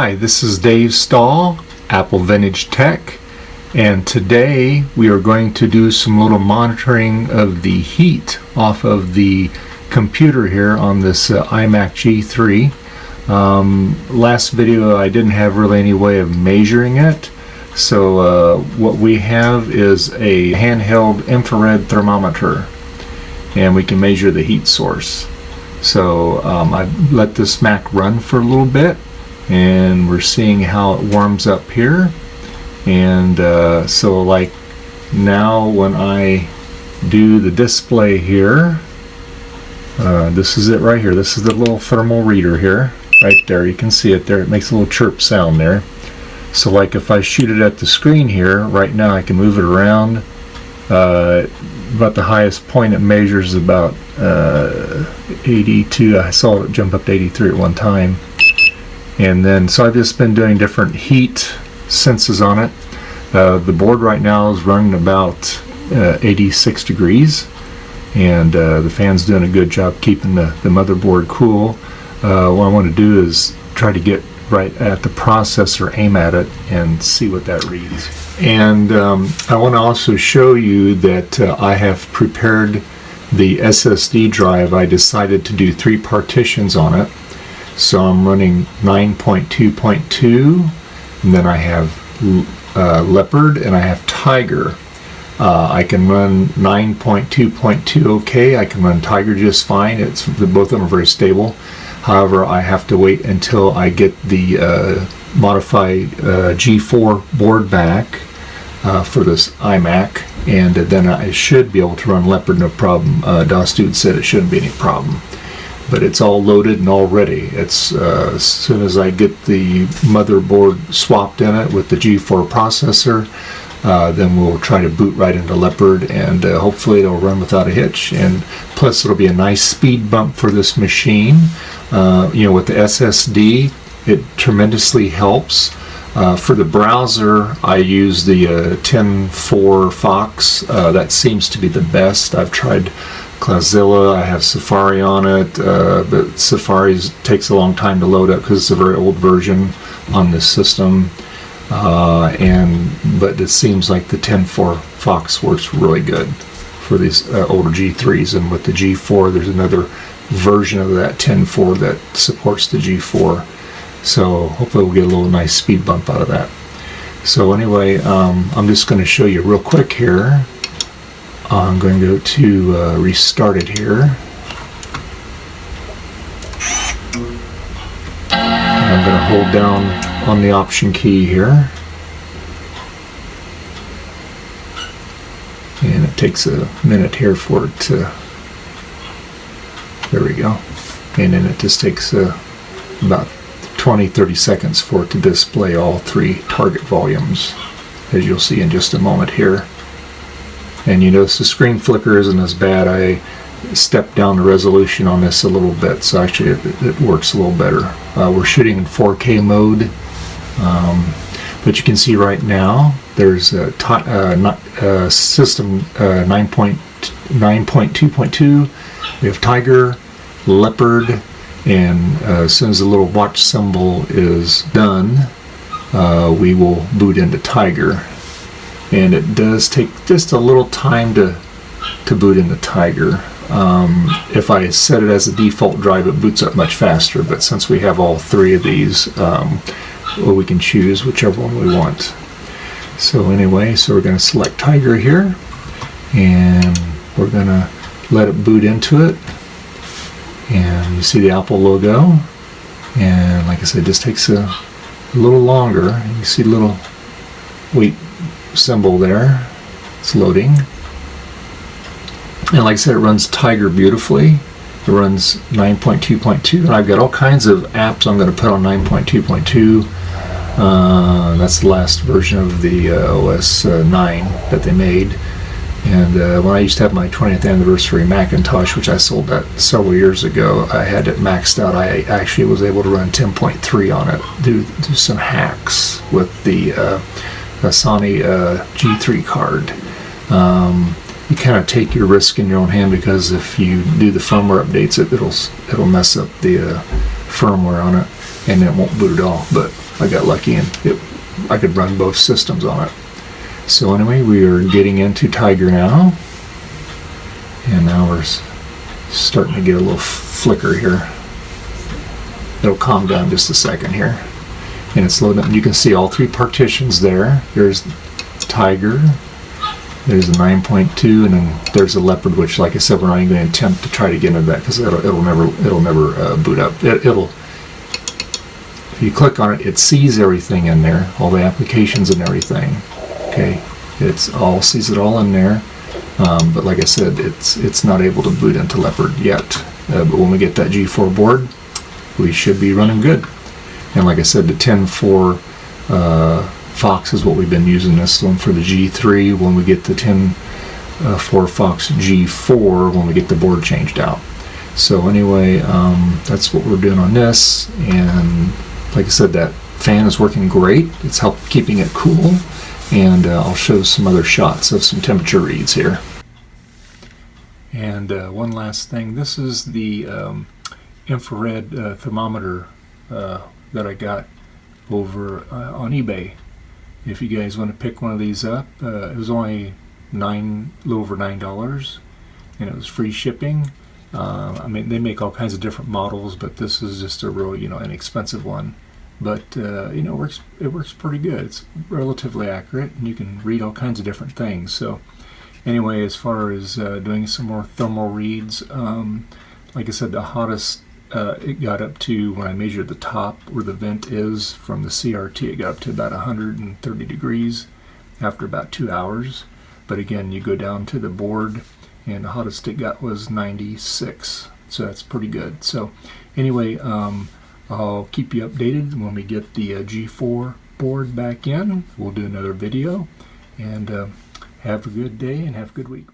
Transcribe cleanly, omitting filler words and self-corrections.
Hi, this is Dave Stahl, Apple Vintage Tech, and today we are going to do some little monitoring of the heat off of the computer here on this iMac G3. Last video I didn't have really any way of measuring it, so what we have is a handheld infrared thermometer, and we can measure the heat source. So I let this Mac run for a little bit, and we're seeing how it warms up here. And so like now when I do the display here, this is it right here. This is the little thermal reader here, right there. You can see it there. It makes a little chirp sound there. So like if I shoot it at the screen here, right now I can move it around. About the highest point it measures is about 82. I saw it jump up to 83 at one time. And then, so I've just been doing different heat senses on it. The board right now is running about 86 degrees, and the fan's doing a good job keeping the motherboard cool. What I want to do is try to get right at the processor, aim at it, and see what that reads. And I want to also show you that I have prepared the SSD drive. I decided to do 3 partitions on it. So I'm running 9.2.2, and then I have Leopard, and I have Tiger. I can run 9.2.2 okay. I can run Tiger just fine. Both of them are very stable. However, I have to wait until I get the modified G4 board back for this iMac, and then I should be able to run Leopard no problem. DOS Dude said it shouldn't be any problem. But it's all loaded and all ready. It's as soon as I get the motherboard swapped in it with the G4 processor, then we'll try to boot right into Leopard, and hopefully it'll run without a hitch. And plus it'll be a nice speed bump for this machine. You know, with the SSD, it tremendously helps. For the browser, I use the 10.4 Fox. That seems to be the best. I've tried Cloudzilla, I have Safari on it, but Safari takes a long time to load up because it's a very old version on this system. But it seems like the 10.4 Fox works really good for these older G3s, and with the G4 there's another version of that 10.4 that supports the G4. So hopefully we'll get a little nice speed bump out of that. So anyway, I'm just going to show you real quick here. I'm going to go to restart it here. And I'm going to hold down on the option key here. And it takes a minute here for it to, there we go. And then it just takes about 20-30 seconds for it to display all 3 target volumes, as you'll see in just a moment here. And you notice the screen flicker isn't as bad. I stepped down the resolution on this a little bit, so actually it works a little better. We're shooting in 4K mode, but you can see right now there's a system 9.2.2. We have Tiger, Leopard, and as soon as the little watch symbol is done, we will boot into Tiger. And it does take just a little time to boot into Tiger. If I set it as a default drive, it boots up much faster, but since we have all 3 of these, well, we can choose whichever one we want. So anyway, so we're going to select Tiger here, and we're going to let it boot into it. And you see the Apple logo, and like I said, it just takes a little longer. You can see the little wait symbol there. It's loading, and like I said, it runs Tiger beautifully. It runs 9.2.2, and I've got all kinds of apps I'm going to put on 9.2.2. That's the last version of the OS 9 that they made. And when I used to have my 20th anniversary Macintosh, which I sold that several years ago, I had it maxed out. I actually was able to run 10.3 on it, do some hacks with the Sony G3 card. You kind of take your risk in your own hand, because if you do the firmware updates, it'll mess up the firmware on it, and it won't boot at all. But I got lucky and I could run both systems on it. So anyway, we are getting into Tiger now, and now we're starting to get a little flicker here. It'll calm down just a second here, and it's loading up. And you can see all 3 partitions there. There's Tiger, there's a 9.2, and then there's a Leopard, which, like I said, we're not even going to attempt to try to get into that because it'll never boot up. If you click on it, it sees everything in there, all the applications and everything. Okay, it's all sees it all in there, but like I said, it's not able to boot into Leopard yet. But when we get that G4 board, we should be running good. And like I said, the 10.4 Fox is what we've been using this one for the G3. When we get the 10.4 Fox G4, when we get the board changed out. So anyway, that's what we're doing on this. And like I said, that fan is working great. It's helped keeping it cool. And I'll show some other shots of some temperature reads here. And one last thing, this is the infrared thermometer that I got over on eBay. If you guys want to pick one of these up, it was only a little over $9, and it was free shipping. I mean, they make all kinds of different models, but this is just a real, inexpensive one. But it works pretty good. It's relatively accurate, and you can read all kinds of different things. So anyway, as far as doing some more thermal reads, like I said, the hottest it got up to, when I measured the top where the vent is from the CRT, it got up to about 130 degrees after about 2 hours. But again, you go down to the board, and the hottest it got was 96. So that's pretty good. So anyway, I'll keep you updated when we get the G4 board back in. We'll do another video, and have a good day and have a good week.